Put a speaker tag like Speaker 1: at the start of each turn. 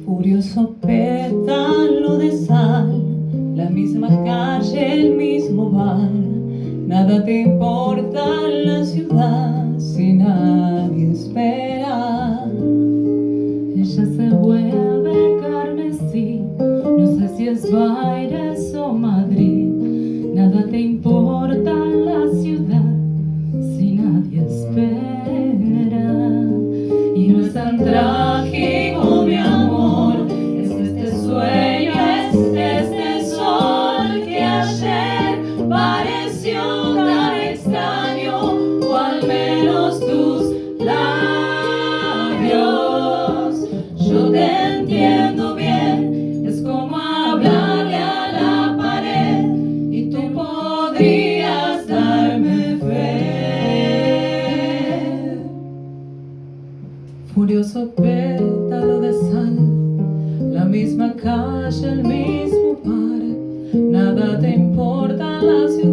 Speaker 1: Furioso pétalo de sal, la misma calle, el mismo bar. Nada te importa la ciudad si nadie espera. Ella se vuelve carmesí, no sé si es Baires o Madrid. Nada te importa la ciudad si nadie espera. Y no es tan trágico, mi amor, es este sueño, es este sol que ayer pareció tan extraño, o al menos tus labios. Yo te entiendo bien, es como hablarle a la pared y tú podrías darme fe. Furioso pétalo de sal, la misma calle, el mismo par. Nada te importa la ciudad